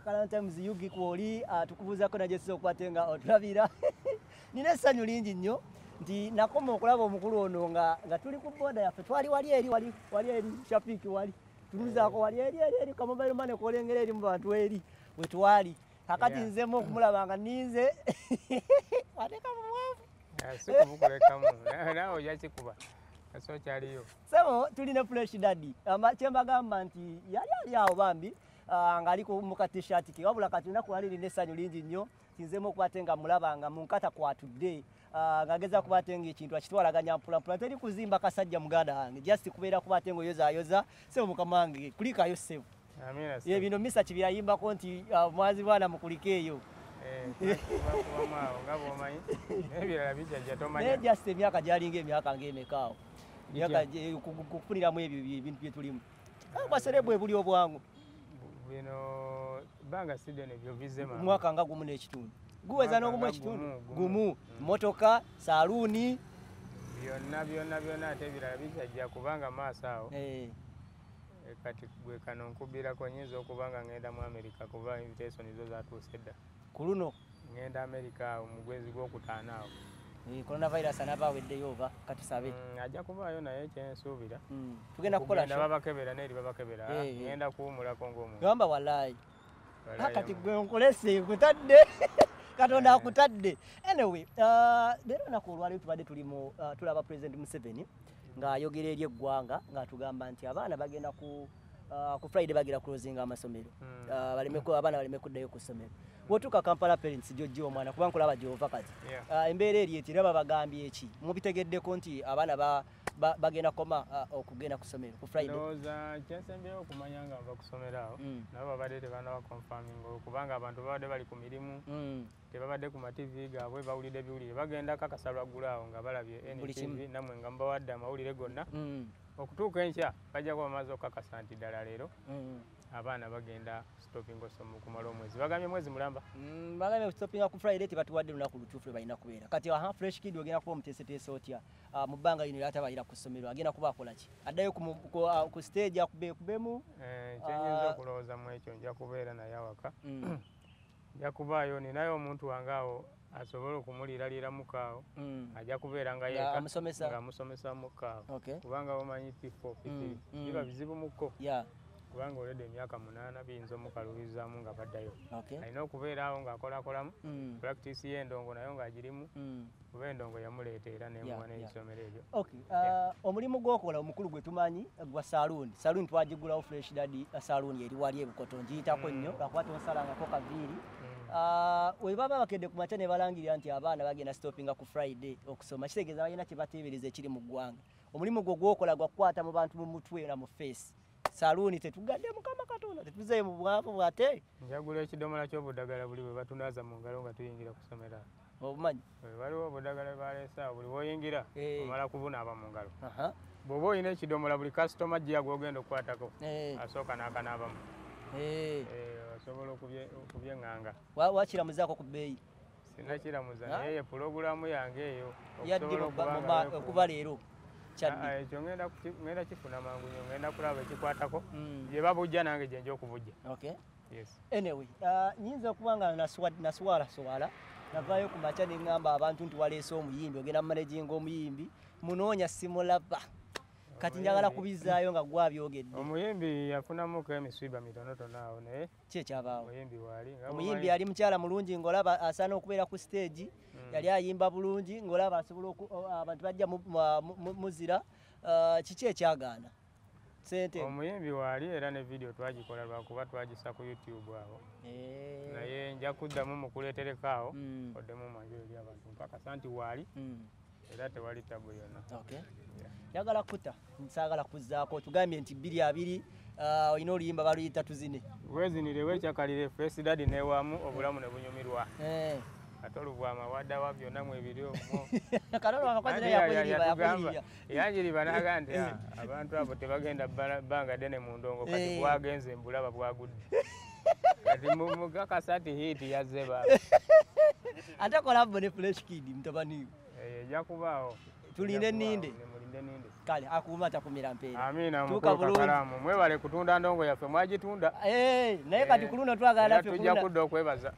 Sometimes Yugi kwoli tukubuuzako na gyesiza okubatenga otulabira nina essanyu lingi nnyo nti nakoma okulaba omukulu ono nga tuli ku boda yaffe twali wali eri Shafiki wali tuluzaako wali eri kamobile money kolengera eri mu bantu eri we twali kakati nzemu okumulaba nga ninze wateka mu mwavu sikubukulekamu nawe ojja kikuba so kyaliyo sebo tulina Fresh Daddy kyembagamba nti yali awo bambi ngali mu t-shirt ke wabula kati naku wali nessanyu lingi nnyo kinzemu okubatenga mulabanga mu nkata kwatudde ngageza kubatenga ekintu akitwalaganya mpulampula teri kuzimba kasajja muganda wange just kubeera kubatenga oyozayoza sebo mukama wange kulikayo sebo ye bino misa kibyayimbako nti mwazi bwana mukulike eyo just emyaka gyalinga emyaka ng'emekaawo kufuniramu ebyo ebintu bye tulimu bwaserebwe buli obwangu bino banga sidene byo vizema mwaka nga gumu n'ekitundu guweza n'ogumu ekitundu gumu motoka saluuni byonna ate ebirala bijajja kubanga maaso awo kati gwe kano nkubirako nyinza okubanga ngenda mu America kuba invitation zo zatuuse dda ku luno ngenda America awo mu gwezi gw'okutaano awo coronavirus anabaweddeyo oba katusabe ajja kubaayo naye kyensuubira tugenda kukola babakebera n'eri babakebera ngenda kuwumulako ng'omuntu gamba wallahi kati gwe nkolese kutadde katonda akutadde anyway leero naku olwaleero tubadde tulimu tulaba President Museveni ng'ayogera eri eggwanga ng'atugamba nti abaana bagenda ku Friday bagenda kulozinga amasomero abaana baleme kuddayo ku ssomero wotuka Kampala parents jojjo omwana kuba nkulaba gyova kati embeera eri eti raba bagambye eki mubitegeddeko nti abaana bagenda koma okugenda ku ssomero ku Friday ndowooza kyensembyeyo okumanya nga nva ku ssomero awo nabo babadde tebanaba confirming kubanga abantu babadde bali ku mirimu tebabadde ku mativi gaabwe bawulidde ebiwulire bagenda kakasa lwaggulu awo nga balabye NTV namwe nga mbawadde amawulire gonna okutuuka enkya bajja kuba bamaze okukakasa nti ddala leero abaana bagenda stopping osomo kumala omwezi bagambye mwezi mulamba bagambye stopping ku Friday tebatuwadde lunaku lutuufu balina kubeera kati Fresh Kid ogenda kuba omuteeseteese otya mu bbanga lino atabayira ku ssomero agenda kuba akola ki addayo ku stage akubemu kyenyinza okulowooza mu ekyo nja kubeera naye awaka nja kubaayo ninayo omuntu wange awo asobola okumuliralira mukaawo ajja kubeera nga yeka ng'amusomesa mukaawo kubanga omanyi tifo biba bizibu mukko kubanga oledde emyaka 8 biyinza omukalubizaamu nga baddayo alina okubeera awo ng'akolakolamu practice y'endongo nayo ng'agirimu kuba endongo yamuleeta era nemuwa n'ekisomero ebyo omulimu gw'okola omukulu gwe tumanyi gwa saluuni twagigulawo Fresh Daddy saluuni eri wali ebukoto ngiyitako nnyo lwakuba tonsalangako kaviiri we baba bakedde ku makya ne balangirira nti abaana bagenda stoppinga ku Friday okusoma kitegeeza balina kye bateebereza ekiri mu ggwanga omulimu gwo gw'okola gwakukwata mu bantu mu mutwe na mu face saluuni tetugadde mukama katonda tetuzeeyo mu bwavu bwate njagula ekidomola ky'obudagala buli bwe batunaaza mu ngalo nga tuyingira ku ssomero obumanyi waliwo obudagala bwaleesa buli bwoyingira omala kubunaaba mu ngalo bw'oba olina ekidomola buli kasitoma ajja gw'ogenda okukwatako asooka n'akanaabamu osobola okubyeŋŋanga wakiramuzaako ku bbeeyi sinakiramuza naye ye pulogulaamu yange eyo okuba leero ekyo ngenda kifuna mangu nnyo ngenda kulaba ekikwatako bye babujja nange gye nja okubujja anyway nyinza okuba nga naswalaswala navaayo ku makya ne ŋŋamba abantu nti waleese omuyimbi ogenda mumanaginga omuyimbi munoonya simulaba kati njagala kubizaayo nga gwabyogedde omuyimbi yafunamuko emiswiba mitonotono awo naye kyekyabaawo omuyimbi yali mukyala mulungi ng'olaba asaana okubeera ku stage yali ayimba bulungi ng'olaba asobola abantu bajja muzira kiki ekyagaana sente omuyimbi waali era ne vidiyo twagikola lwakuba twagisa ku YouTube awo naye nja kuddamu mukuleetereko awo oddemu manju eri abantu mpakasa nti waali era tewali tabu yonna njagala kuta nsaagala kuzzaako tugambye nti 2-2 olina oluyimba baluyita tuzine wezinire wekyakalire Fresh Daddy newamu obulamu ne bunyumirwa ate oluvwama waddawa byonna mu ebiri omwo yanjiriba naga nti abantu abo tebagenda bbanga ddene mu ndongo kati bwagenze mbulaba bwagudde kati mugakasa ti hiiti yazze baaba ate kolabo ne Fresh Kid mutabaniwe ejja kubaawo tuline enninde ninde. Kale akuuma takumira mpeera. Amina mukulu kalamu. Mwebale kutunda ndongo yaffe mwagitunda. Naye kati kuluno twagala ffe tujja kudda okwebaza.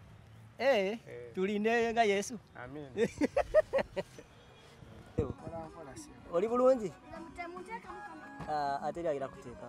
Tulinde nga Yesu. Amina. Oli bulungi? Ate era kuteeka.